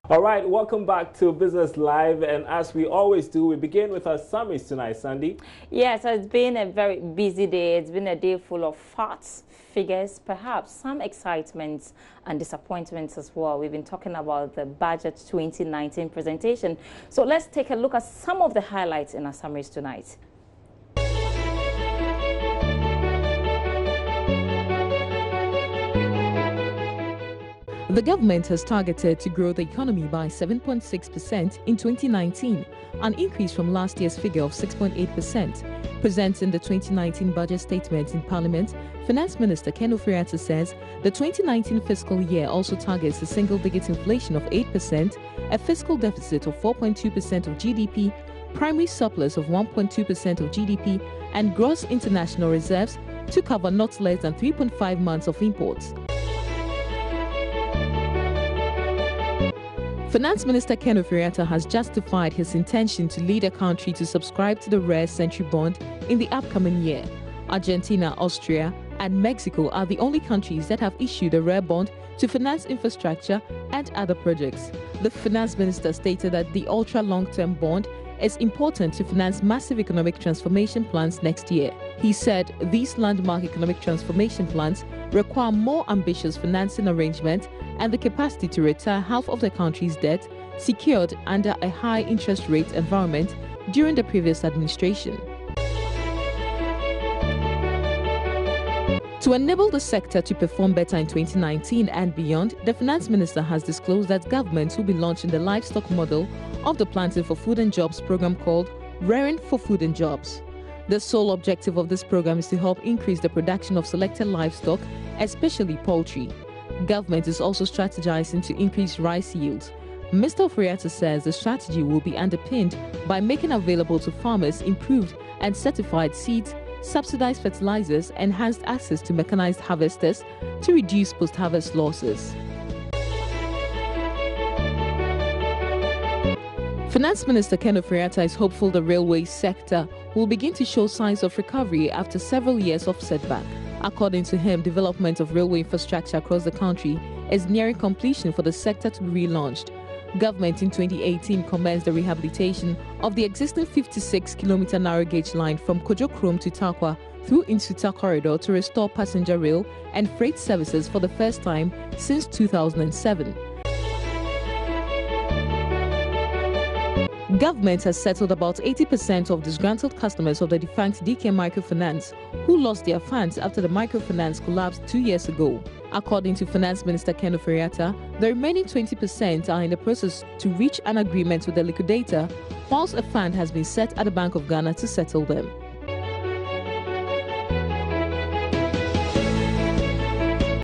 All right, welcome back to Business Live, and as we always do, we begin with our summaries tonight, Sandy. Yes, it's been a very busy day. It's been a day full of facts, figures, perhaps some excitements and disappointments as well. We've been talking about the Budget 2019 presentation. So let's take a look at some of the highlights in our summaries tonight. The government has targeted to grow the economy by 7.6% in 2019, an increase from last year's figure of 6.8%. Presenting the 2019 budget statement in Parliament, Finance Minister Ken Ofori-Atta says the 2019 fiscal year also targets a single-digit inflation of 8%, a fiscal deficit of 4.2% of GDP, primary surplus of 1.2% of GDP, and gross international reserves to cover not less than 3.5 months of imports. Finance Minister Ken Ofori-Atta has justified his intention to lead a country to subscribe to the rare century bond in the upcoming year. Argentina, Austria, and Mexico are the only countries that have issued a rare bond to finance infrastructure and other projects. The finance minister stated that the ultra-long-term bond is important to finance massive economic transformation plans next year. He said these landmark economic transformation plans require more ambitious financing arrangements and the capacity to retire half of the country's debt secured under a high interest rate environment during the previous administration. To enable the sector to perform better in 2019 and beyond, the finance minister has disclosed that government will be launching the livestock model of the Planting for Food and Jobs program called Rearing for Food and Jobs. The sole objective of this program is to help increase the production of selected livestock, especially poultry. Government is also strategizing to increase rice yields. Mr. Ofori-Atta says the strategy will be underpinned by making available to farmers improved and certified seeds, subsidized fertilizers, enhanced access to mechanized harvesters to reduce post-harvest losses. Finance Minister Ken Ofori-Atta is hopeful the railway sector will begin to show signs of recovery after several years of setback. According to him, development of railway infrastructure across the country is nearing completion for the sector to be relaunched. Government in 2018 commenced the rehabilitation of the existing 56-kilometer narrow gauge line from Kojo Krom to Tarkwa through Insuta corridor to restore passenger rail and freight services for the first time since 2007. Government has settled about 80% of disgruntled customers of the defunct DK Microfinance who lost their funds after the microfinance collapsed 2 years ago. According to Finance Minister Ken Ofori-Atta, the remaining 20% are in the process to reach an agreement with the liquidator, whilst a fund has been set at the Bank of Ghana to settle them.